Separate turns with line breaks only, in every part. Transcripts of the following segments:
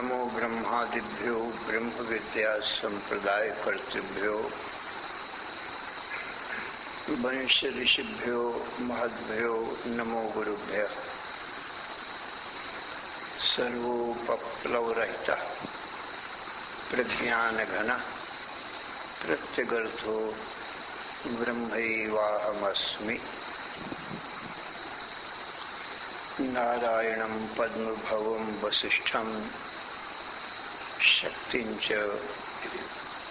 नमो ब्रह्मादिभ्यो ब्रह्म विद्या संप्रदाय कर्तृभ्यो वंश ऋषिभ्यो महद्भ्यो नमो गुरुभ्यः। सर्वोपप्लवरहितः प्रज्ञानघनः प्रत्यगर्थो ब्रह्मैवाहमस्मि। नारायणं पद्मभवं वसिष्ठं शक्तिं च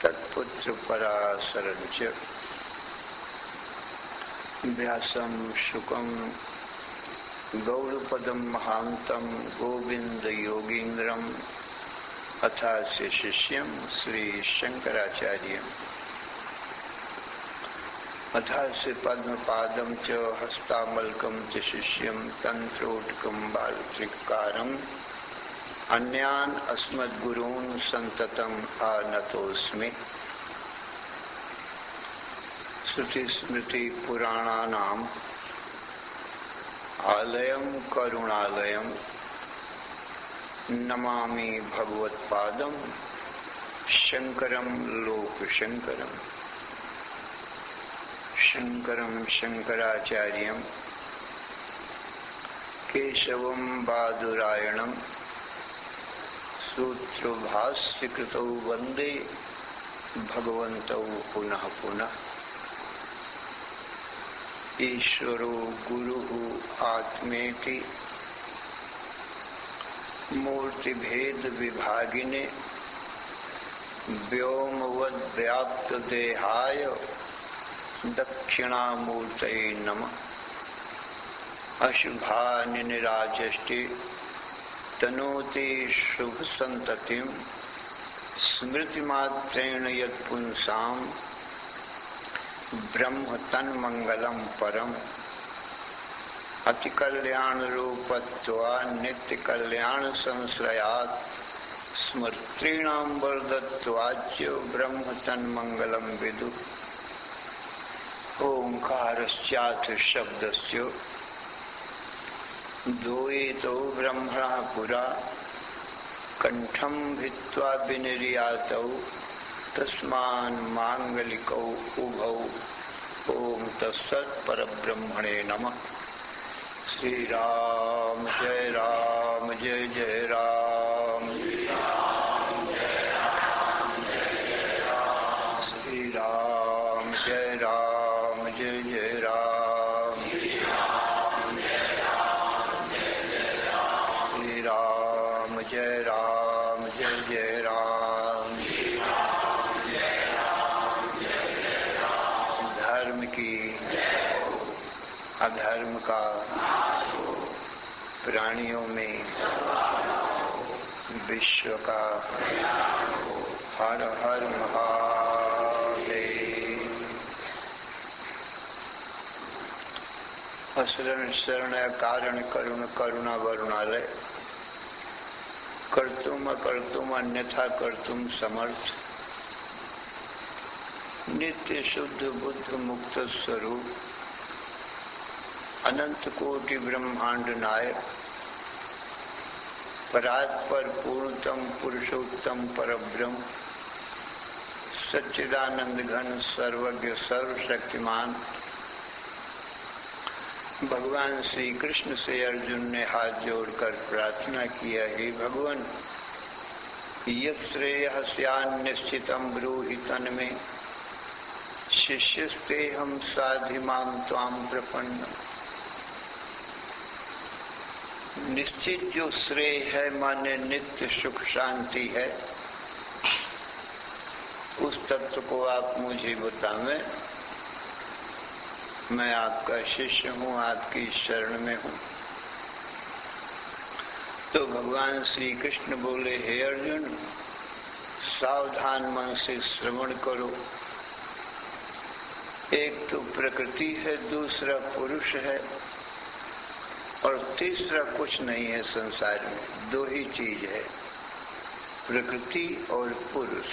तत्पुत्र पराशरं च व्यासं शुकं गौड़पदं महान्तं गोविंद योगीन्द्रं अथास्य शिष्यं श्री शंकराचार्यम् अथास्य पद्मपादं च हस्तामलकं च शिष्यं तंत्रोटकं बालत्रिकारम् अन्यान् अस्मद्गुरून् सन्ततम् आनतोऽस्मि। श्रुतिस्मृतिपुराणानाम् आलयं करुणालयं नमामि भगवत्पादं शंकरं लोकशंकरम्। शंकरं शंकराचार्यं केशवं बादरायणं सूत्रभाष्यकृतौ वन्दे भगवन्तौ पुनः पुनः। ईश्वरो गुरुः आत्मेति मूर्तिभेद विभागिने व्योमवद्व्याप्तदेहाय दक्षिणामूर्तये नमः। अशुभानिराजष्टि तनोति शुभ संततिं स्मृतिमात्रेण यत्पुंसां ब्रह्म तन्मंगलं परम्। अतिकल्याण रूपत्वा नित्य कल्याण संश्रयात् स्मृतीणां वर्धत्वाच्च ब्रह्म तन्मंगलं विदु। ओंकारश्चाथ शब्दस्य द्वैतो ब्रह्मणः पुरा कंठं भित्त्वा विनिर्यातौ तस्मान् मांगलिकौ उभौ। ओम तत्सत् परब्रह्मणे नमः। श्री राम जय जय राम। श्री राम जय जय राम। श्री राम जय जय राम। श्री राम जय जय राम। श्री राम जय जय राम। धर्म की अधर्म का प्राणियों में विश्व का हर हर महादेव। असरण शरण कारण करुण करुणा वरुणालय कर्तुम अकर्तुम अन्यथा कर्तुम समर्थ नित्य शुद्ध बुद्ध मुक्त स्वरूप अनंत कोटि ब्रह्मांड नायक परात्पर पूर्णतम पुरुषोत्तम परब्रह्म सच्चिदानंद घन सर्वज्ञ सर्वशक्तिमान भगवान श्री कृष्ण से अर्जुन ने हाथ जोड़कर प्रार्थना किया, हे भगवान यत् श्रेयः स्यान्निश्चितं ब्रूहि तन्मे शिष्यस्तेहं साधिमां त्वां प्रपन्न। निश्चित जो श्रेय है माने नित्य सुख शांति है, उस तत्व को आप मुझे बतावें। मैं आपका शिष्य हूँ, आपकी शरण में हूँ। तो भगवान श्री कृष्ण बोले, हे अर्जुन सावधान मन से श्रवण करो। एक तो प्रकृति है, दूसरा पुरुष है और तीसरा कुछ नहीं है संसार में। दो ही चीज है, प्रकृति और पुरुष।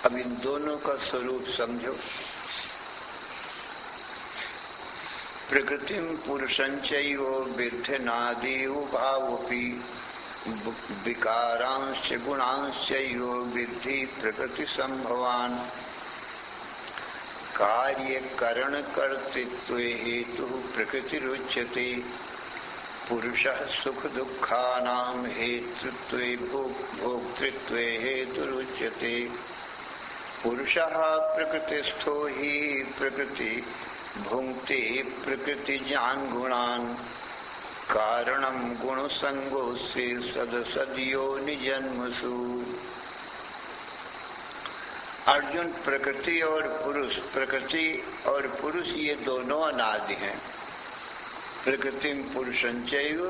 अब इन दोनों का स्वरूप समझो। प्रकृतिं पुरुषं चैव विद्धनादि उभावपि विकारांश्च गुणांश्च यो विद्धि प्रकृति संभवान। कार्य करण कर्तृत्व हेतु प्रकृतिरुच्यते। पुरुषः सुख दुःखानां हेतुत्वे भोक्तृत्वे हेतुरुच्यते। पुरुषः प्रकृतिस्थो हि प्रकृति भुंक्ते प्रकृतिजान् गुणान्। कारणं गुणसंगोऽस्य सदसद्योनिजन्मसु। अर्जुन, प्रकृति और पुरुष ये दोनों अनादि हैं। प्रकृति पुरुषं चैव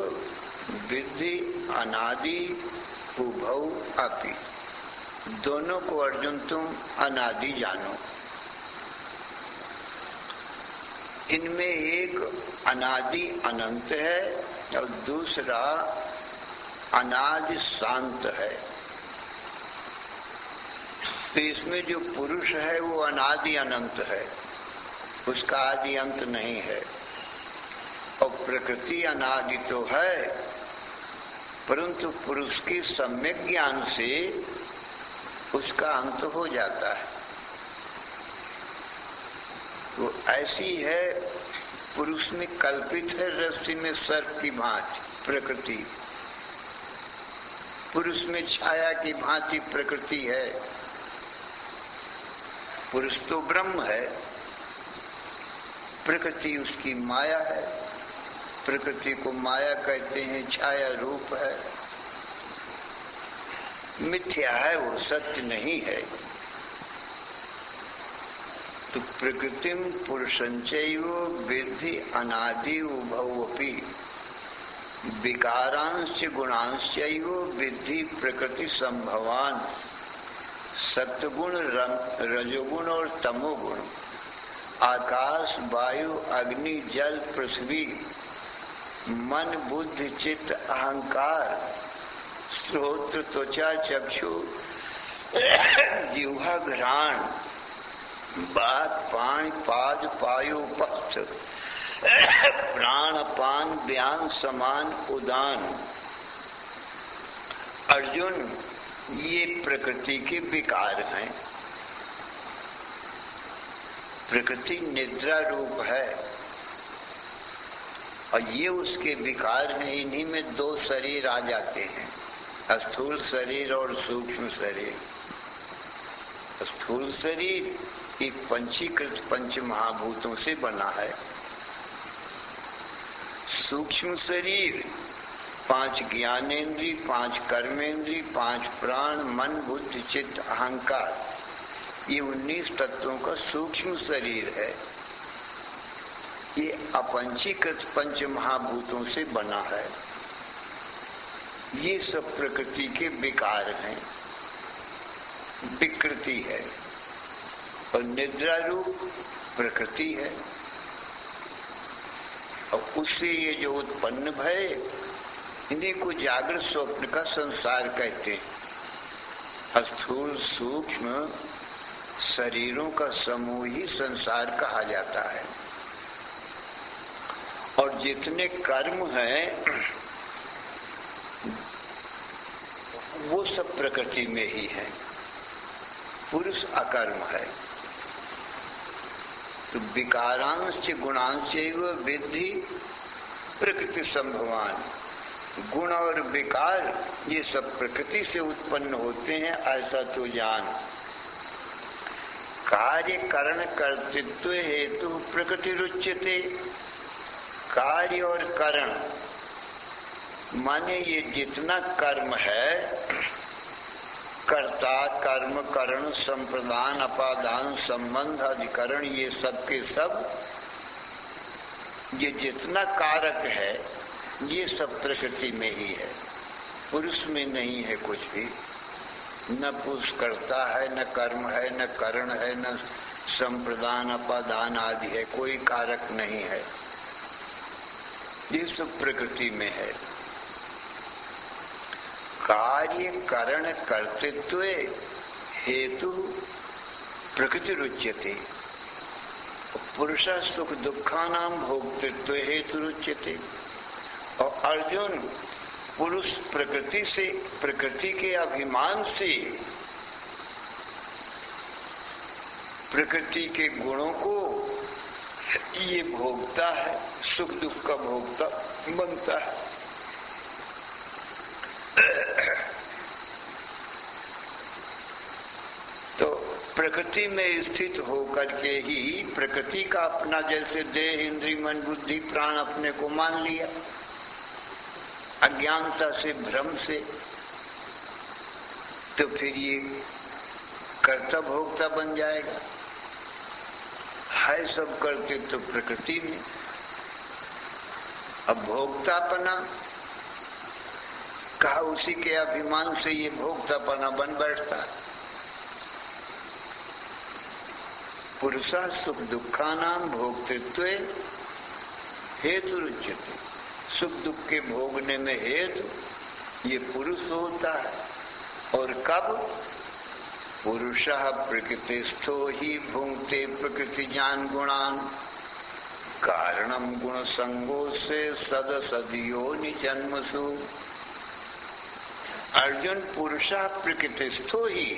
विद्धि अनादि उभौ अपि। दोनों को अर्जुन तुम अनादि जानो। इनमें एक अनादि अनंत है और दूसरा अनादि शांत है। तो इसमें जो पुरुष है वो अनादि अनंत है, उसका आदि अंत नहीं है। और प्रकृति अनादि तो है, परंतु पुरुष के सम्यक ज्ञान से उसका अंत हो जाता है। वो ऐसी है, पुरुष में कल्पित है रस्सी में सर्प की भांति प्रकृति, पुरुष में छाया की भांति प्रकृति है। पुरुष तो ब्रह्म है, प्रकृति उसकी माया है। प्रकृति को माया कहते हैं, छाया रूप है, मिथ्या है, वो सत्य नहीं है। तो प्रकृतिम पुरुषंचैव विद्धि अनादि उभवपि। विकारांश्च गुणांश्चैव विद्धि प्रकृति संभवान। सत्वगुण, रजोगुण और तमोगुण, आकाश, वायु, अग्नि, जल, पृथ्वी, मन, बुद्धि, चित्त, अहंकार, श्रोत्र, त्वचा, चक्षु, जिह्वा, घ्राण, बात, पाण, पाद, पायु, पक्ष, प्राण, अपान, व्यान, समान, उदान। अर्जुन, ये प्रकृति के विकार हैं। प्रकृति निद्रा रूप है और ये उसके विकार हैं। इन्हीं में दो शरीर आ जाते हैं, स्थूल शरीर और सूक्ष्म शरीर। स्थूल शरीर एक पंचीकृत पंच महाभूतों से बना है। सूक्ष्म शरीर 5 ज्ञानेन्द्रिय, 5 कर्मेंद्रिय, 5 प्राण, मन, बुद्धि, चित्त, अहंकार, ये 19 तत्वों का सूक्ष्म शरीर है। ये अपंचीकृत पंच महाभूतों से बना है। ये सब प्रकृति के विकार हैं, विकृति है। और निद्रा रूप प्रकृति है और उससे ये जो उत्पन्न भय, इन्हीं को जागृत स्वप्न का संसार कहते हैं। स्थूल सूक्ष्म शरीरों का समूह ही संसार कहा जाता है। और जितने कर्म हैं वो सब प्रकृति में ही है। पुरुष अकर्म है। तो विकारांश गुणांश विद्धि प्रकृति संभवान। गुण और विकार ये सब प्रकृति से उत्पन्न होते हैं, ऐसा तो जान। कार्य करण कर्तृत्व हेतु प्रकृति रुच्यते। कार्य और करण माने ये जितना कर्म है, कर्ता, कर्म, करण, संप्रदान, अपादान, संबंध, अधिकरण, ये सब के सब, ये जितना कारक है ये सब प्रकृति में ही है, पुरुष में नहीं है कुछ भी। न पुरुष करता है, न कर्म है, न करण है, न संप्रदान, अपादान आदि है, कोई कारक नहीं है। ये सब प्रकृति में है। कार्य करण कर्तृत्व हेतु प्रकृति रुच्यते। पुरुष सुख दुखानां भोक्तृत्व हेतु रुच्यते। और अर्जुन, पुरुष प्रकृति के अभिमान से प्रकृति के गुणों को ये भोगता है, सुख दुख का भोगता बनता है। तो प्रकृति में स्थित होकर के ही प्रकृति का अपना जैसे देह इंद्रिय मन बुद्धि प्राण अपने को मान लिया अज्ञानता से भ्रम से, तो फिर ये कर्ता भोक्ता बन जाएगा। है सब करते तो प्रकृति में, अब भोक्तापना कहा उसी के अभिमान से ये भोक्तापना बन बैठता है। पुरुषा सुख दुखानाम भोक्तृत्व हेतु रुच्यते, सुख दुख के भोगने में हेतु ये पुरुष होता है। और कब? पुरुषः प्रकृतिस्थो ही भुंक्ते प्रकृति ज्ञान गुणान कारणम गुण संगो से सदसदियोनि जन्मसु। अर्जुन, पुरुषः प्रकृतिस्थो ही,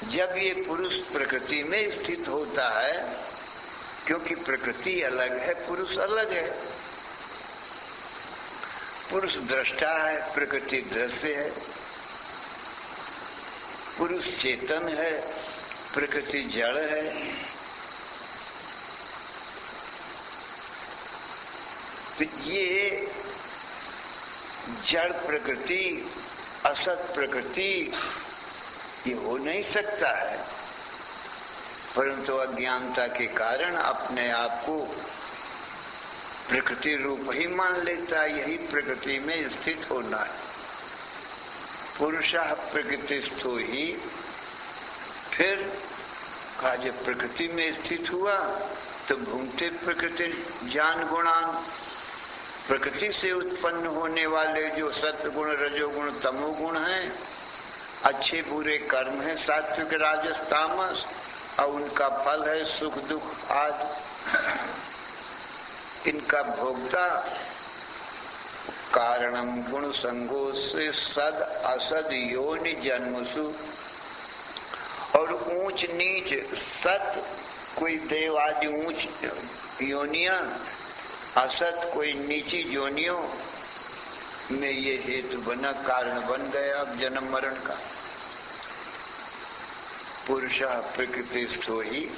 जब ये पुरुष प्रकृति में स्थित होता है, क्योंकि प्रकृति अलग है पुरुष अलग है। पुरुष दृष्टा है, प्रकृति दृश्य है। पुरुष चेतन है, प्रकृति जड़ है। तो ये जड़ प्रकृति असत प्रकृति ये हो नहीं सकता है, परंतु अज्ञानता के कारण अपने आप को प्रकृति रूप ही मान लेता है। यही प्रकृति में स्थित होना है। पुरुषः प्रकृतिस्थो ही, फिर कहा जब प्रकृति में स्थित हुआ तो भुंक्ते प्रकृति ज्ञान गुणान, प्रकृति से उत्पन्न होने वाले जो सत्वगुण रजोगुण तमोगुण हैं, अच्छे बुरे कर्म हैं, सात्विक राजस तामस, और उनका फल है सुख दुख आदि। इनका भोक्ता कारणम गुण संगो से सद असद योनि जन्मसु, और ऊंच नीच सत कोई देव आदि ऊंच योनिया, असत कोई नीची योनियों में ये हेतु बना, कारण बन गया अब जन्म मरण का। पुरुषः प्रकृतिस्थो ही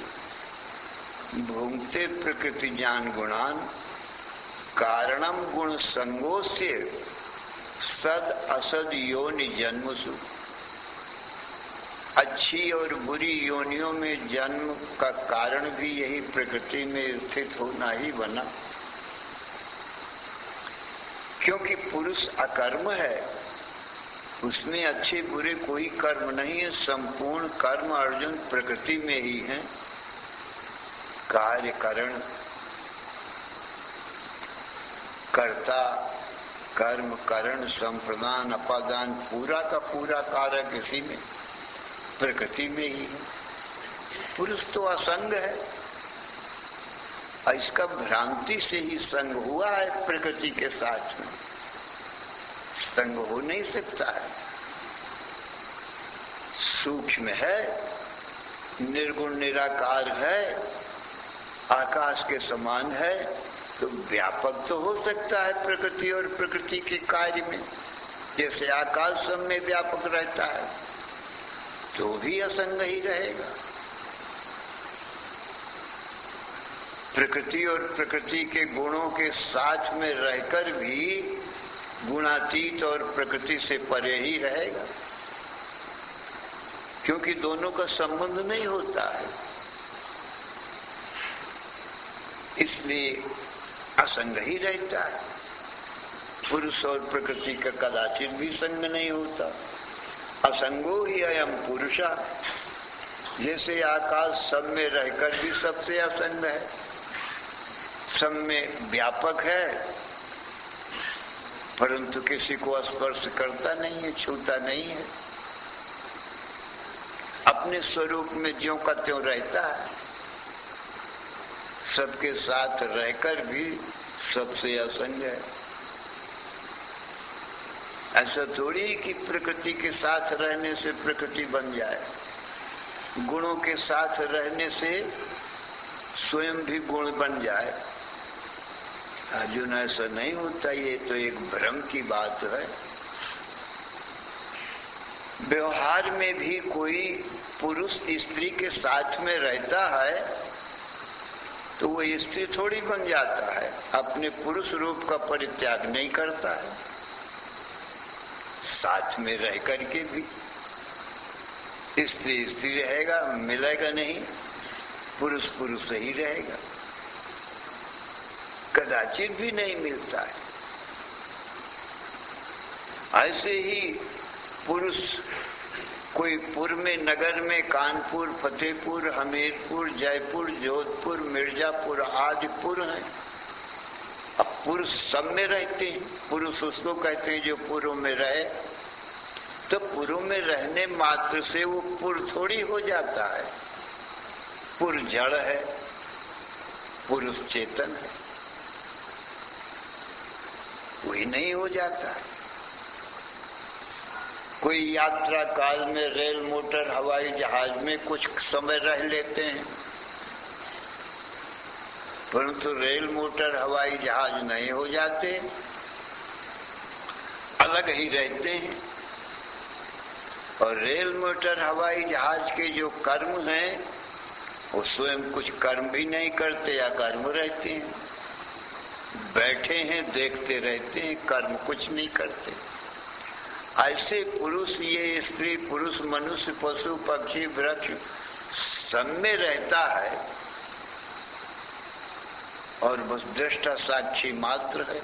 भुंक्ते प्रकृति ज्ञान गुणान कारणम गुण संगो से सद असद योनि जन्मसु। अच्छी और बुरी योनियों में जन्म का कारण भी यही प्रकृति में स्थित होना ही बना, क्योंकि पुरुष अकर्म है, उसमें अच्छे बुरे कोई कर्म नहीं है। संपूर्ण कर्म अर्जुन प्रकृति में ही है। कार्यकरण कर्ता कर्म करण संप्रदान अपादान पूरा का पूरा कार्य किसी में प्रकृति में ही है। पुरुष तो असंग है, इसका भ्रांति से ही संग हुआ है प्रकृति के साथ में, संग हो नहीं सकता है। सूक्ष्म है, निर्गुण निराकार है, आकाश के समान है, तो व्यापक तो हो सकता है प्रकृति और प्रकृति के कार्य में। जैसे आकाश सब में व्यापक रहता है तो भी असंग ही रहेगा। प्रकृति और प्रकृति के गुणों के साथ में रहकर भी गुणातीत और प्रकृति से परे ही रहेगा, क्योंकि दोनों का संबंध नहीं होता है, इसलिए असंग ही रहता है। पुरुष और प्रकृति का कदाचित भी संग नहीं होता। असंगो ही अयम पुरुषा, जैसे आकाश सब में रहकर भी सबसे असंग है, सब में व्यापक है, परंतु किसी को स्पर्श करता नहीं है, छूता नहीं है, अपने स्वरूप में ज्यों का त्यों रहता है। सबके साथ रहकर भी सबसे असंग है। ऐसा थोड़ी कि प्रकृति के साथ रहने से प्रकृति बन जाए, गुणों के साथ रहने से स्वयं भी गुण बन जाए। अर्जुन, ऐसा नहीं होता, ये तो एक भ्रम की बात है। व्यवहार में भी कोई पुरुष स्त्री के साथ में रहता है तो वो स्त्री थोड़ी बन जाता है, अपने पुरुष रूप का परित्याग नहीं करता है। साथ में रह करके भी स्त्री स्त्री रहेगा, मिलेगा नहीं, पुरुष पुरुष ही रहेगा, कदाचित भी नहीं मिलता है। ऐसे ही पुरुष कोई पुर में, नगर में, कानपुर, फतेहपुर, हमीरपुर, जयपुर, जोधपुर, मिर्जापुर आदि पुर हैं। अब पुरुष सब में रहते हैं, पुरुष उसको कहते हैं जो पुरों में रहे। तो पुरों में रहने मात्र से वो पुर थोड़ी हो जाता है। पुर जड़ है, पुरुष चेतन है, वही नहीं हो जाता है। कोई यात्रा काल में रेल, मोटर, हवाई जहाज में कुछ समय रह लेते हैं, परंतु रेल, मोटर, हवाई जहाज नहीं हो जाते, अलग ही रहते हैं। और रेल, मोटर, हवाई जहाज के जो कर्म हैं वो स्वयं कुछ कर्म भी नहीं करते या कर्म रहते हैं, बैठे हैं, देखते रहते हैं, कर्म कुछ नहीं करते। ऐसे पुरुष, ये स्त्री, पुरुष, मनुष्य, पशु, पक्षी, वृक्ष सब में रहता है और बस दृष्टा साक्षी मात्र है।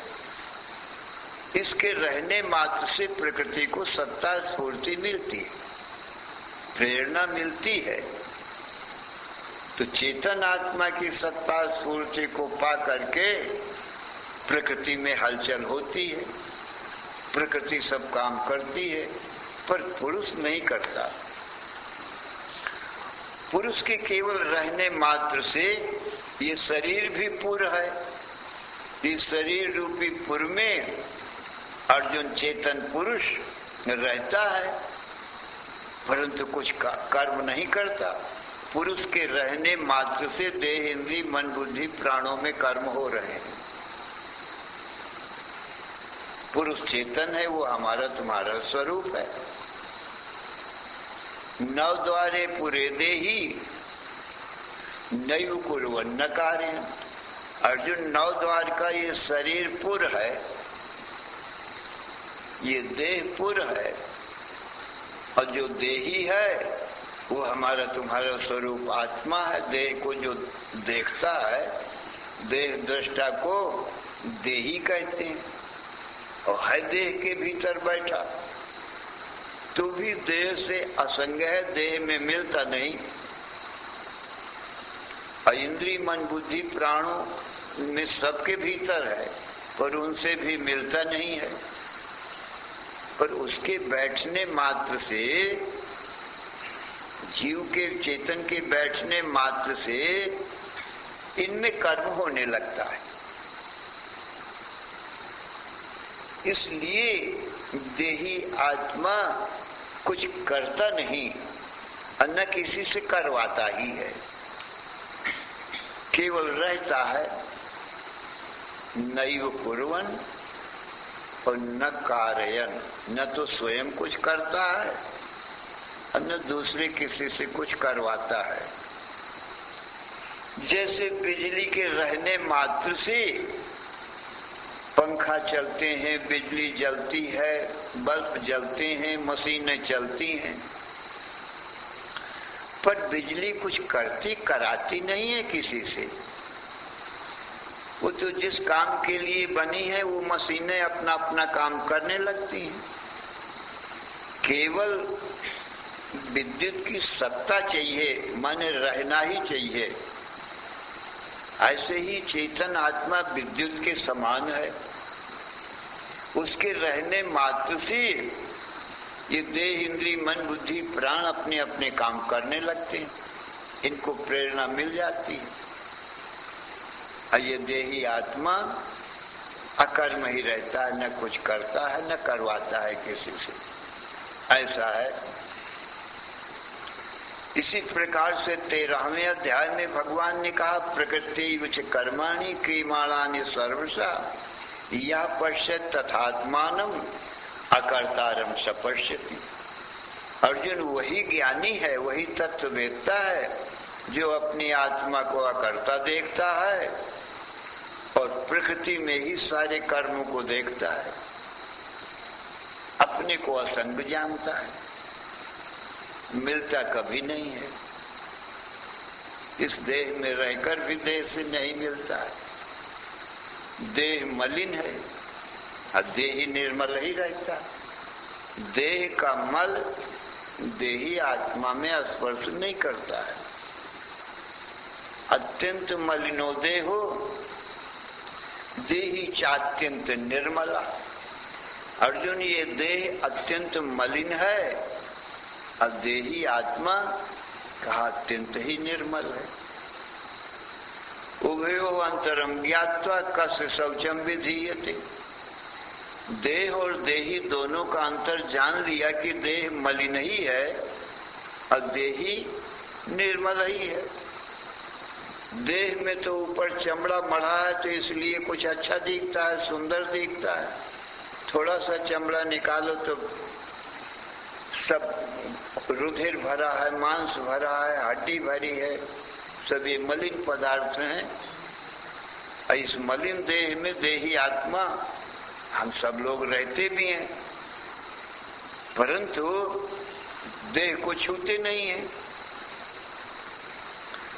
इसके रहने मात्र से प्रकृति को सत्ता स्फूर्ति मिलती है, प्रेरणा मिलती है। तो चेतन आत्मा की सत्ता स्फूर्ति को पा करके प्रकृति में हलचल होती है, प्रकृति सब काम करती है, पर पुरुष नहीं करता। पुरुष के केवल रहने मात्र से ये शरीर भी पुर है। इस शरीर रूपी पुर में अर्जुन चेतन पुरुष रहता है, परंतु कुछ कर्म नहीं करता। पुरुष के रहने मात्र से देह, इंद्रिय, मन, बुद्धि, प्राणों में कर्म हो रहे हैं। पुरुष चेतन है, वो हमारा तुम्हारा स्वरूप है। नव द्वारे पुरे देही नैव कुर्वन्न कार्य। अर्जुन, नव द्वार का ये शरीर पुर है, ये देह पुर है, और जो देही है वो हमारा तुम्हारा स्वरूप आत्मा है। देह को जो देखता है, देह दृष्टा को देही कहते हैं, और है देह के भीतर बैठा, तो भी देह से असंग है, देह में मिलता नहीं। और इंद्रिय, मन, बुद्धि, प्राणों में सबके भीतर है, पर उनसे भी मिलता नहीं है। पर उसके बैठने मात्र से, जीव के, चेतन के बैठने मात्र से इनमें कर्म होने लगता है। इसलिए देही आत्मा कुछ करता नहीं, न किसी से करवाता ही है, केवल रहता है। नैव कुर्वन् और न कारयन्, न तो स्वयं कुछ करता है और न दूसरे किसी से कुछ करवाता है। जैसे बिजली के रहने मात्र से पंखा चलते हैं, बिजली जलती है, बल्ब जलते हैं, मशीनें चलती हैं, पर बिजली कुछ करती कराती नहीं है किसी से। वो तो जिस काम के लिए बनी है वो मशीनें अपना अपना काम करने लगती हैं। केवल विद्युत की सत्ता चाहिए, माने रहना ही चाहिए। ऐसे ही चेतन आत्मा विद्युत के समान है, उसके रहने मात्र से ये देह, इंद्रिय, मन, बुद्धि, प्राण अपने अपने काम करने लगते हैं, इनको प्रेरणा मिल जाती है। और ये देही आत्मा अकर्म ही रहता है, न कुछ करता है न करवाता है किसी से, ऐसा है। इसी प्रकार से 13वें अध्याय में भगवान ने कहा प्रकृति विच कर्माणि क्रियमाणानि सर्वशा या पश्यत तथात्मानम अकर्तारम सपश्यति। अर्जुन वही ज्ञानी है, वही तत्ववेत्ता है जो अपनी आत्मा को अकर्ता देखता है और प्रकृति में ही सारे कर्मों को देखता है, अपने को असंग जानता है, मिलता कभी नहीं है। इस देह में रहकर भी देह से नहीं मिलता है, देह मलिन है और देह ही निर्मल ही रहता है। देह का मल देही आत्मा में स्पर्श नहीं करता है। अत्यंत मलिनो देहो देही चात्यंत निर्मला। अर्जुन, ये देह अत्यंत मलिन है और देही आत्मा कहा अत्यंत ही निर्मल है। उभयो अंतरम ज्ञात्वा कस्य शौचम विधीयते। देह और देही दोनों का अंतर जान लिया कि देह मलिन ही है और देही निर्मल ही है। देह में तो ऊपर चमड़ा मढ़ा है तो इसलिए कुछ अच्छा दिखता है, सुंदर दिखता है। थोड़ा सा चमड़ा निकालो तो सब रुधिर भरा है, मांस भरा है, हड्डी भरी है, सब ये मलिन पदार्थ हैं। और इस मलिन देह में देही आत्मा हम सब लोग रहते भी हैं, परंतु देह को छूते नहीं हैं,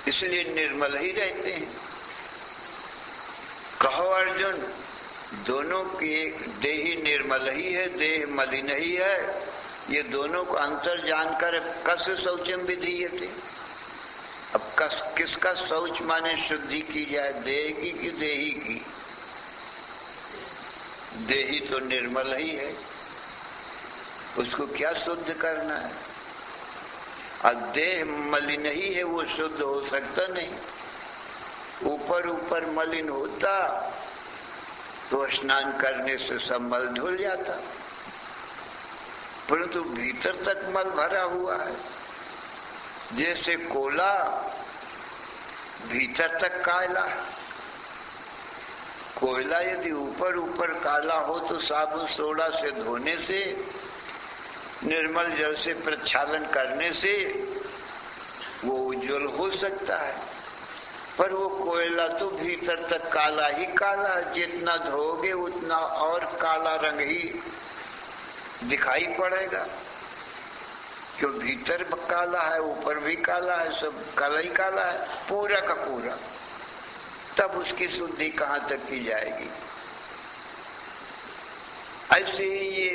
इसलिए निर्मल ही रहते हैं। कहो अर्जुन, दोनों की देही निर्मल ही है, देह मलिन ही है, ये दोनों को अंतर जानकर कस्य शौचम विधीयते। अब किसका शौच माने शुद्धि की जाए, देह की कि देही की? देही तो निर्मल ही है, उसको क्या शुद्ध करना है? और देह मलिन ही है, वो शुद्ध हो सकता नहीं। ऊपर ऊपर मलिन होता तो स्नान करने से सब मल धुल जाता, परंतु भीतर तक मल भरा हुआ है। जैसे कोला भीतर तक काला है। कोयला यदि ऊपर ऊपर काला हो तो साबुन सोडा से धोने से, निर्मल जल से प्रक्षालन करने से वो उज्जवल हो सकता है, पर वो कोयला तो भीतर तक काला ही काला। जितना धोगे उतना और काला रंग ही दिखाई पड़ेगा, क्यों भीतर काला है, ऊपर भी काला है, सब काला ही काला है, पूरा का पूरा। तब उसकी शुद्धि कहाँ तक की जाएगी? ऐसे ही ये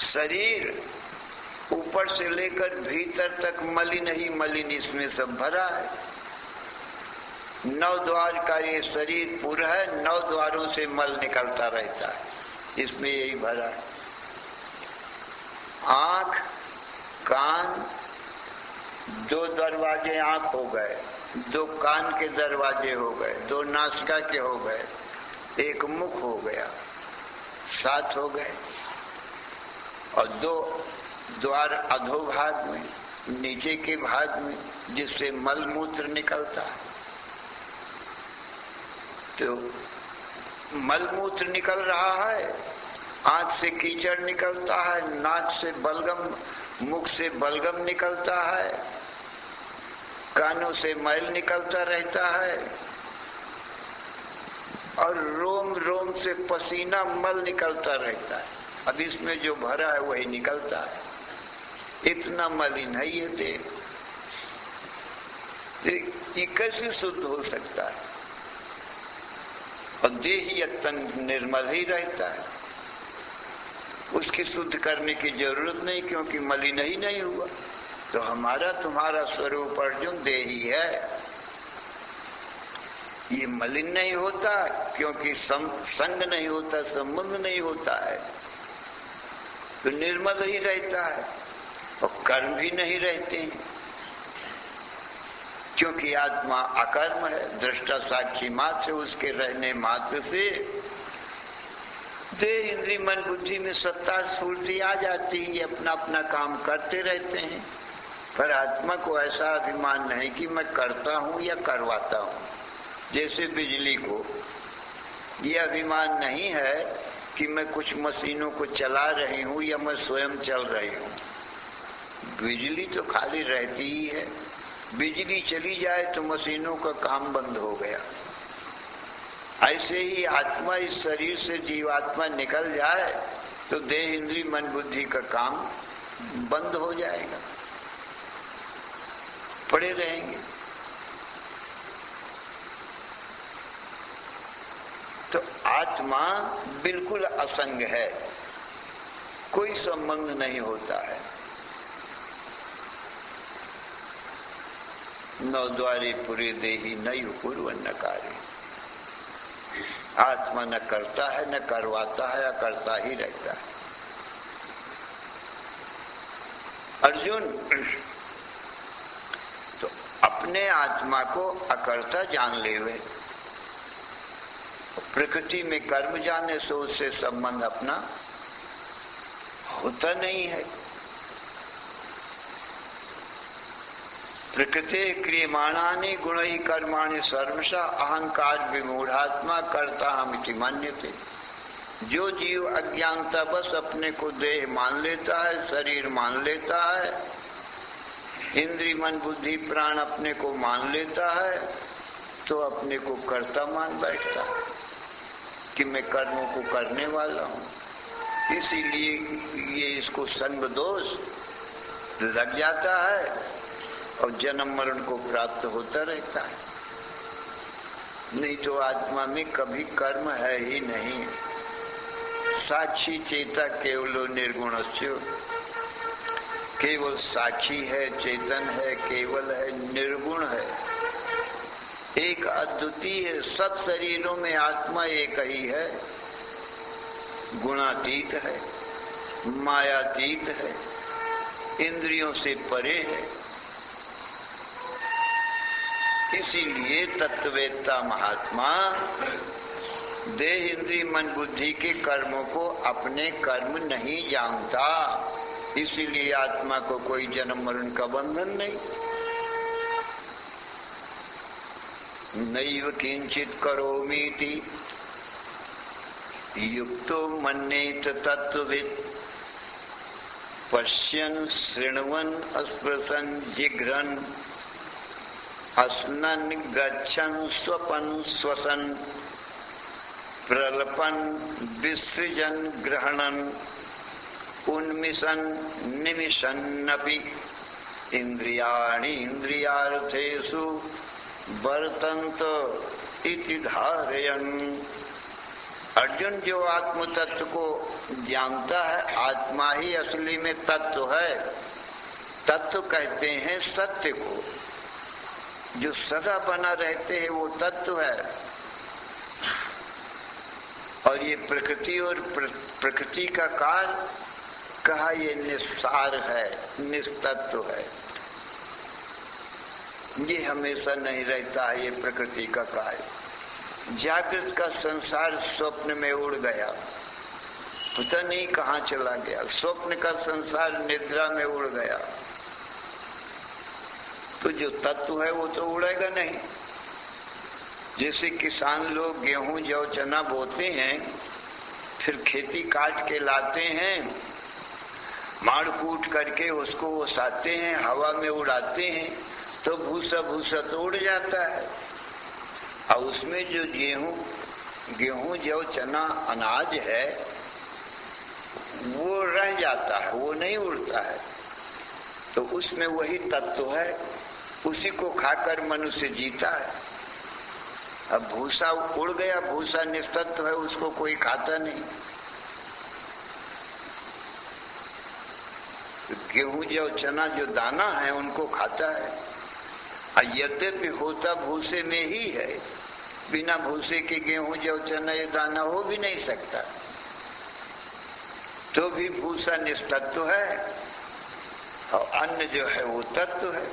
शरीर ऊपर से लेकर भीतर तक मलिन ही मलिन इसमें सब भरा है। 9 द्वार का ये शरीर पूरा है, 9 द्वारों से मल निकलता रहता है, इसमें यही भरा है। आंख, कान, 2 दरवाजे आंख हो गए, 2 कान के दरवाजे हो गए, 2 नासिका के हो गए, 1 मुख हो गया, 7 हो गए। और 2 द्वार अधोभाग में, नीचे के भाग में, जिससे मल मूत्र निकलता है। तो मल मूत्र निकल रहा है, आंख से कीचड़ निकलता है, नाक से बलगम, मुख से बलगम निकलता है, कानों से मैल निकलता रहता है, और रोम रोम से पसीना मल निकलता रहता है। अब इसमें जो भरा है वही निकलता है। इतना मलिन है ये देह, ये कैसे शुद्ध हो सकता है? और देह ही अत्यंत निर्मल ही रहता है, उसकी शुद्ध करने की जरूरत नहीं, क्योंकि मलिन ही नहीं हुआ। तो हमारा तुम्हारा स्वरूप अर्जुन देही है, ये मलिन नहीं होता क्योंकि संग नहीं होता, संबंध नहीं होता है, तो निर्मल ही रहता है और कर्म भी नहीं रहते हैं। क्योंकि आत्मा अकर्म है, दृष्टा साक्षी मात्र, उसके रहने मात्र से देह इंद्रिय मन बुद्धि में सत्ता स्फूर्ति आ जाती है, ये अपना अपना काम करते रहते हैं। पर आत्मा को ऐसा अभिमान नहीं कि मैं करता हूं या करवाता हूं। जैसे बिजली को ये अभिमान नहीं है कि मैं कुछ मशीनों को चला रही हूं या मैं स्वयं चल रही हूं। बिजली तो खाली रहती ही है, बिजली चली जाए तो मशीनों का काम बंद हो गया। ऐसे ही आत्मा इस शरीर से जीवात्मा निकल जाए तो देह इंद्रिय मन बुद्धि का काम बंद हो जाएगा, पड़े रहेंगे। तो आत्मा बिल्कुल असंग है, कोई संबंध नहीं होता है। नवद्वारे पुरे देही नयु पूर्वन कार्य। आत्मा न करता है न करवाता है, या करता ही रहता है। अर्जुन, तो अपने आत्मा को अकर्ता जान लेवे, प्रकृति में कर्म जाने से उससे संबंध अपना होता नहीं है। प्रकृति क्रियमाणानि गुणैः कर्माणि सर्वशः अहंकार विमूढ़ात्मा कर्ता हमिति मन्यते। जो जीव अज्ञानता बस अपने को देह मान लेता है, शरीर मान लेता है, इंद्रिय मन बुद्धि प्राण अपने को मान लेता है, तो अपने को कर्ता मान बैठता है कि मैं कर्मों को करने वाला हूं। इसीलिए ये इसको संग दोष लग जाता है और जन्म मरण को प्राप्त होता रहता है। नहीं तो आत्मा में कभी कर्म है ही नहीं। साक्षी चेता केवलो निर्गुणस्य, केवल साक्षी है, चेतन है, केवल है, निर्गुण है, एक अद्वितीय है। सब शरीरों में आत्मा एक ही है, गुणातीत है, मायातीत है, इंद्रियों से परे है। इसीलिए तत्ववेत्ता महात्मा देह इंद्रिय मन बुद्धि के कर्मों को अपने कर्म नहीं जानता। इसीलिए आत्मा को कोई जन्म मरण का बंधन नहीं। नैव किंचित करोमीति युक्तो मन्येत तत्त्ववित् पश्यन् शृण्वन् स्पृशन् जिघ्रन् अस्नन् गच्छन् स्वपन् श्वसन् प्रलपन् विसृजन् ग्रहणन् उन्मिषन् निमिषन्नपि इंद्रियाणि इंद्रियार्थेषु वर्तन्त इति धारयन्। अर्जुन, जो आत्म तत्व को जानता है, आत्मा ही असली में तत्व है। तत्व कहते हैं सत्य को, जो सदा बना रहते हैं वो तत्व है। और ये प्रकृति और प्रकृति का काल कहा, ये निस्सार है, निस्तत्व है। ये हमेशा नहीं रहता है, ये प्रकृति का काल। जागृत का संसार स्वप्न में उड़ गया, पता नहीं कहाँ चला गया। स्वप्न का संसार निद्रा में उड़ गया। तो जो तत्व है वो तो उड़ेगा नहीं। जैसे किसान लोग गेहूं जौ चना बोते हैं, फिर खेती काट के लाते हैं, माड़ कूट करके उसको ओसाते हैं, हवा में उड़ाते हैं, तो भूसा भूसा तो उड़ जाता है। और उसमें जो गेहूं जौ चना अनाज है वो रह जाता है, वो नहीं उड़ता है। तो उसमें वही तत्व है, उसी को खाकर मनुष्य जीता है। अब भूसा उड़ गया, भूसा निस्तत्व है, उसको कोई खाता नहीं। गेहूं जो चना जो दाना है उनको खाता है। यद्यपि होता भूसे में ही है, बिना भूसे के गेहूं जो चना ये दाना हो भी नहीं सकता। तो भी भूसा निस्तत्व है और अन्न जो है वो तत्व है।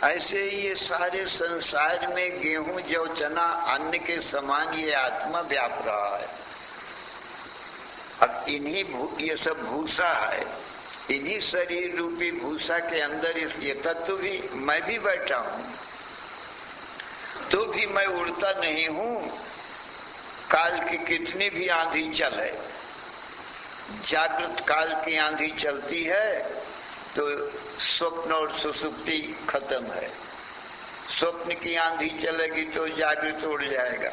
ऐसे ही ये सारे संसार में गेहूं जौ चना अन्न के समान ये आत्मा व्याप रहा है। अब ये सब भूसा है, इन्हीं शरीर रूपी भूसा के अंदर ये तत्व भी, मैं भी बैठा हूं, तो भी मैं उड़ता नहीं हूं। काल की कितनी भी आंधी चले, जागृत काल की आंधी चलती है तो स्वप्न और सुसुप्ति खत्म है। स्वप्न की आंधी चलेगी तो जागृत उड़ जाएगा,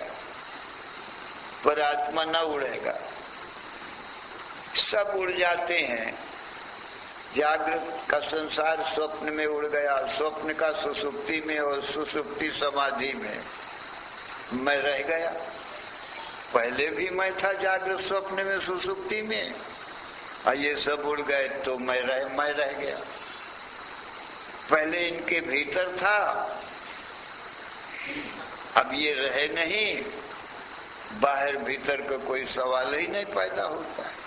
पर आत्मा न उड़ेगा। सब उड़ जाते हैं। जागृत का संसार स्वप्न में उड़ गया, स्वप्न का सुसुप्ति में और सुसुप्ति समाधि में मैं रह गया। पहले भी मैं था जागृत स्वप्न में सुसुप्ति में, और ये सब उड़ गए तो मैं रह गया। पहले इनके भीतर था, अब ये रहे नहीं, बाहर भीतर का कोई सवाल ही नहीं पैदा होता है।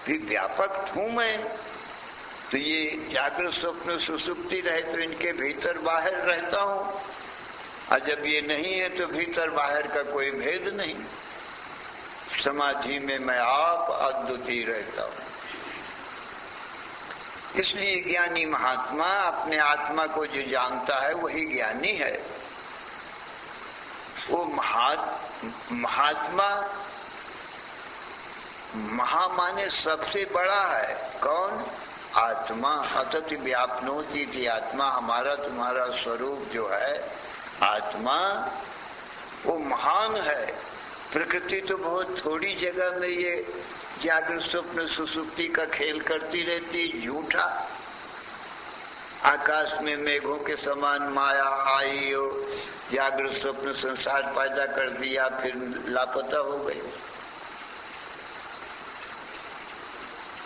फिर व्यापक हूं मैं, तो ये जागृत स्वप्न सुसुप्ति रहे तो इनके भीतर बाहर रहता हूं, और जब ये नहीं है तो भीतर बाहर का कोई भेद नहीं। समाधि में मैं आप अद्वितीय रहता हूं। इसलिए ज्ञानी महात्मा अपने आत्मा को जो जानता है वही ज्ञानी है। वो महात्मा, महा माने सबसे बड़ा है। कौन? आत्मा। अतत व्याप्नोति थी आत्मा, हमारा तुम्हारा स्वरूप जो है आत्मा, वो महान है। प्रकृति तो बहुत थोड़ी जगह में ये जागृत स्वप्न सुसुप्ति का खेल करती रहती, झूठा। आकाश में मेघों के समान माया आई और जागृत स्वप्न संसार पैदा कर दिया, फिर लापता हो गई।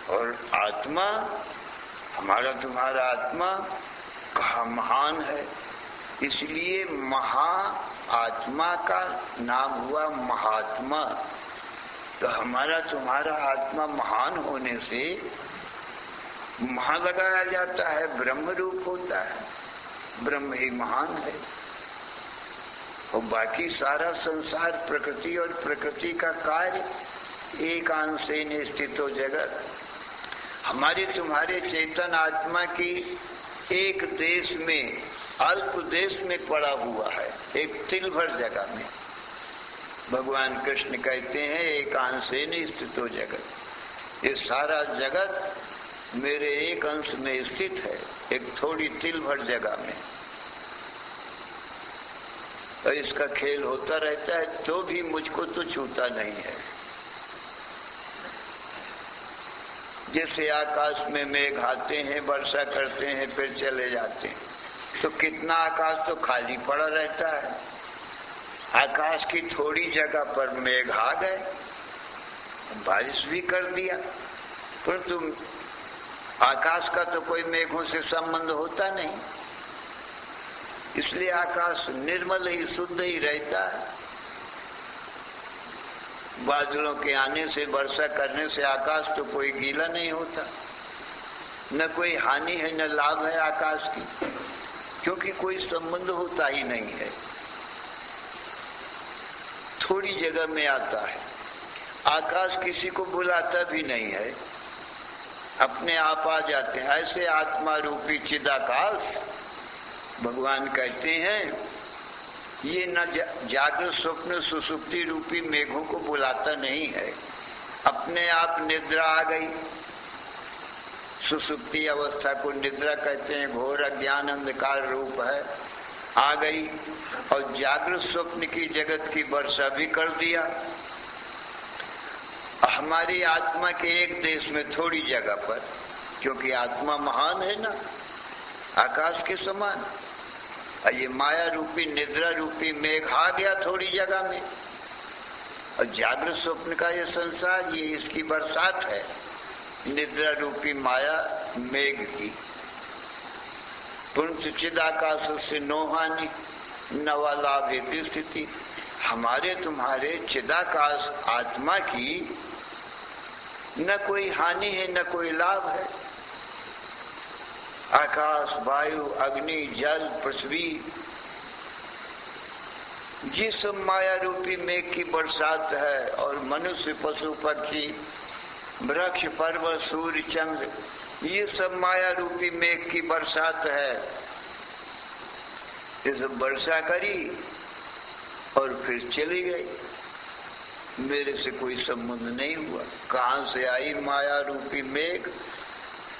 और आत्मा, हमारा तुम्हारा आत्मा कहा महान है, इसलिए महा आत्मा का नाम हुआ महात्मा। तो हमारा तुम्हारा आत्मा महान होने से महा लगाया जाता है, ब्रह्म रूप होता है, ब्रह्म ही महान है। और बाकी सारा संसार प्रकृति और प्रकृति का कार्य एक अंशेन स्थितो जगत। हमारे तुम्हारे चेतन आत्मा की एक देश में, अल्प देश में पड़ा हुआ है, एक तिल भर जगह में। भगवान कृष्ण कहते हैं एक अंशेन स्थितो जगत। ये सारा जगत मेरे एक अंश में स्थित है, एक थोड़ी तिल भर जगह में। और इसका खेल होता रहता है तो भी मुझको तो छूता नहीं है। जैसे आकाश में मेघ आते हैं, वर्षा करते हैं, फिर चले जाते हैं, तो कितना आकाश तो खाली पड़ा रहता है। आकाश की थोड़ी जगह पर मेघ आ गए, बारिश भी कर दिया, परंतु आकाश का तो कोई मेघों से संबंध होता नहीं, इसलिए आकाश निर्मल ही शुद्ध ही रहता है। बादलों के आने से, वर्षा करने से आकाश तो कोई गीला नहीं होता, न कोई हानि है न लाभ है आकाश की, क्योंकि कोई संबंध होता ही नहीं है। थोड़ी जगह में आता है, आकाश किसी को बुलाता भी नहीं है, अपने आप आ जाते हैं। ऐसे आत्मा रूपी चिदाकाश भगवान कहते हैं ये न जागृत स्वप्न सुसुप्ति रूपी मेघों को बुलाता नहीं है, अपने आप निद्रा आ गई। सुसुप्ति अवस्था को निद्रा कहते हैं, घोर अज्ञान अंधकार रूप है, आ गई और जागृत स्वप्न की जगत की वर्षा भी कर दिया। हमारी आत्मा के एक देश में थोड़ी जगह पर, क्योंकि आत्मा महान है ना, आकाश के समान। और ये माया रूपी निद्रा रूपी मेघ आ गया थोड़ी जगह में, और जागृत स्वप्न का ये संसार, ये इसकी बरसात है, निद्रा रूपी माया मेघ की। पुंस चिदाकाश से नोहानी नवालाभ स्थिति। हमारे तुम्हारे चिदाकाश आत्मा की न कोई हानि है न कोई लाभ है। आकाश, वायु, अग्नि, जल, पृथ्वी, जिस माया रूपी मेघ की बरसात है, और मनुष्य, पशु, पक्षी, वृक्ष, पर्वत, सूर्य, चंद्र, ये सब माया रूपी मेघ की बरसात है। ये सब वर्षा करी और फिर चली गई, मेरे से कोई संबंध नहीं हुआ। कहां से आई माया रूपी मेघ,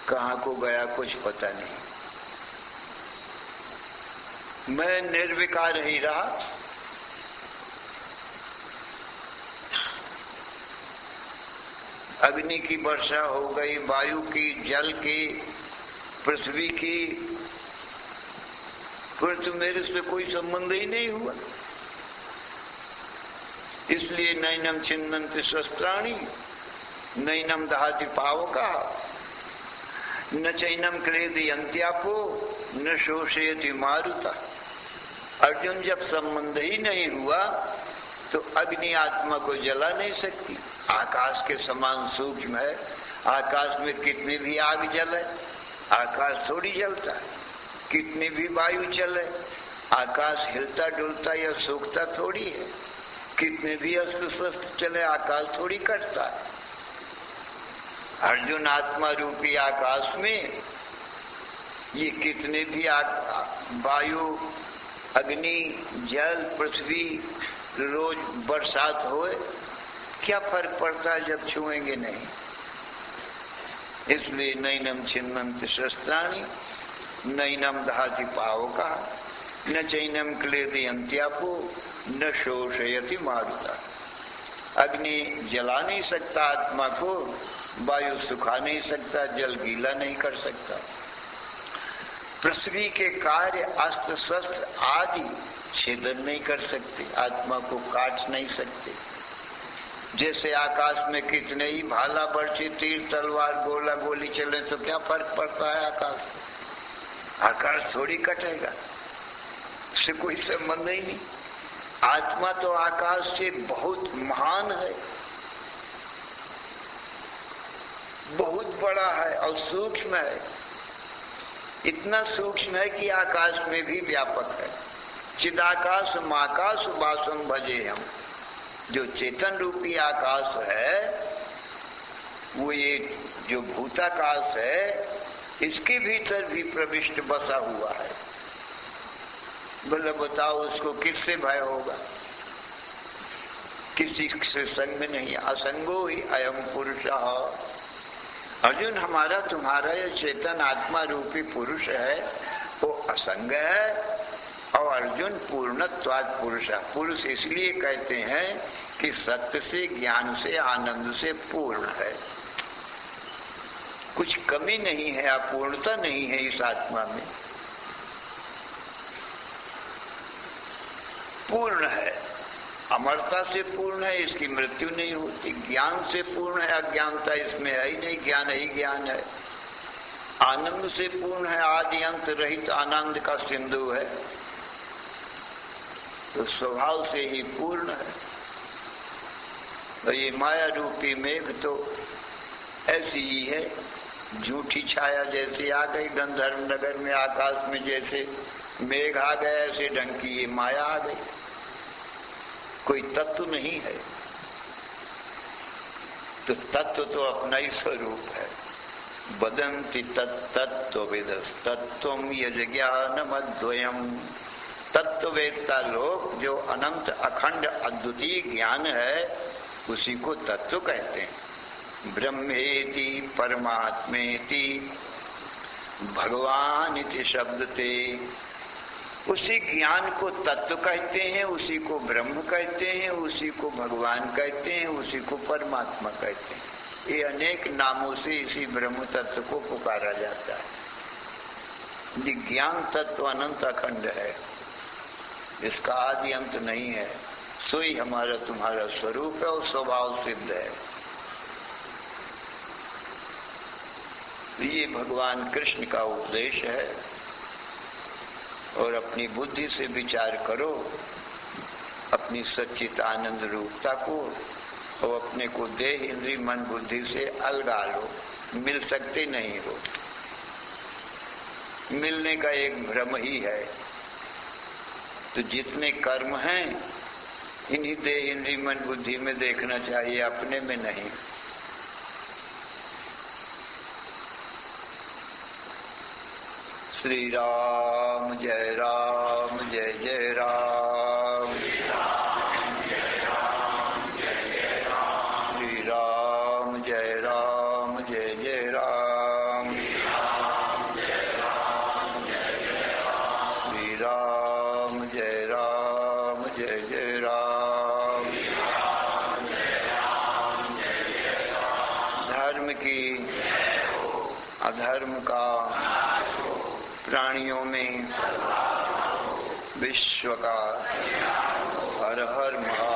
कहां को गया कुछ पता नहीं। मैं निर्विकार ही रहा। अग्नि की वर्षा हो गई, वायु की, जल की, पृथ्वी की, फिर तो मेरे से कोई संबंध ही नहीं हुआ। इसलिए नैनम छिन्नन्ति शस्त्राणि, नैनम दहाति पावका, न चैनम क्लेदि अंत्यापो, न शोषयति मारुता। अर्जुन, जब संबंध ही नहीं हुआ तो अग्नि आत्मा को जला नहीं सकती। आकाश के समान सूक्ष्म है, आकाश में कितनी भी आग जले, आकाश थोड़ी जलता है। कितनी भी वायु चले, आकाश हिलता डुलता या सूखता थोड़ी है। कितने भी अस्त्र शस्त्र चले, आकाश थोड़ी कटता है। अर्जुन, आत्मा रूपी आकाश में ये कितने भी वायु, अग्नि, जल, पृथ्वी रोज बरसात होए, क्या फर्क पड़ता है जब छुएंगे नहीं। इसलिए नैनम छिन्नन्ति शस्त्राणि, नैनम दहाति पावका, न चैनम क्लेदि अंत्यापो, न शोषयति मारुता। अग्नि जला नहीं सकता आत्मा को, वायु सुखा नहीं सकता, जल गीला नहीं कर सकता। पृथ्वी के कार्य अस्त्र शस्त्र आदि छेदन नहीं कर सकते, आत्मा को काट नहीं सकते। जैसे आकाश में कितने ही भाला, बर्छी, तीर, तलवार, गोला गोली चले तो क्या फर्क पड़ता है आकाश से? आकाश थोड़ी कटेगा, उससे कोई संबंध ही नहीं। आत्मा तो आकाश से बहुत महान है, बहुत बड़ा है और सूक्ष्म है। इतना सूक्ष्म है कि आकाश में भी व्यापक है। चिदाकाश माकाश वासम भजे हम। जो चेतन रूपी आकाश है, वो ये जो भूताकाश है, इसके भीतर भी प्रविष्ट बसा हुआ है। बोले बताओ, उसको किससे भय होगा? किसी से संग नहीं। असंगो ही अयम पुरुष। अर्जुन, हमारा तुम्हारा ये चेतन आत्मा रूपी पुरुष है, वो असंग है। और अर्जुन, पूर्णत्वात् पुरुष। पुरुष इसलिए कहते हैं कि सत्य से, ज्ञान से, आनंद से पूर्ण है। कुछ कमी नहीं है, अपूर्णता नहीं है इस आत्मा में, पूर्ण है। अमरता से पूर्ण है, इसकी मृत्यु नहीं होती। ज्ञान से पूर्ण है, अज्ञानता इसमें है ही नहीं, ज्ञान ही ज्ञान है। आनंद से पूर्ण है, आदि अंत रहित आनंद का सिंधु है। तो स्वभाव से ही पूर्ण है। तो ये माया रूपी मेघ तो ऐसी ही है, झूठी छाया जैसी आ गई। गंधर्व नगर में आकाश में जैसे मेघ आ गए, ऐसे ढंग की ये माया आ गई। कोई तत्व नहीं है। तो तत्व तो अपना ही स्वरूप है। वदन्ति तत्तत्त्वविदस् तत्त्वम् यज्ञानमद्वयम्। तत्ववेत्ता लोग जो अनंत अखंड अद्वितीय ज्ञान है, उसी को तत्व कहते हैं। ब्रह्मेति परमात्मेति भगवान इति शब्दते। उसी ज्ञान को तत्व कहते हैं, उसी को ब्रह्म कहते हैं, उसी को भगवान कहते हैं, उसी को परमात्मा कहते हैं। ये अनेक नामों से इसी ब्रह्म तत्व को पुकारा जाता है। ज्ञान तत्व अनंत अखंड है, इसका आदि अंत नहीं है। सोई हमारा तुम्हारा स्वरूप है और स्वभाव सिद्ध है। ये भगवान कृष्ण का उपदेश है। और अपनी बुद्धि से विचार करो, अपनी सच्चित आनंद रूपता को, और अपने को देह इंद्रिय मन बुद्धि से अलगा लो। मिल सकते नहीं हो। मिलने का एक भ्रम ही है। तो जितने कर्म हैं इन्हीं देह इंद्रिय मन बुद्धि में देखना चाहिए, अपने में नहीं। श्री राम जय राम जय जय राम, श्री राम जय राम जय जय राम, श्री राम जय राम जय जय राम, श्री राम जय राम जय जय राम। धर्म की अधर्म का प्राणियों में विश्व का हर हर महा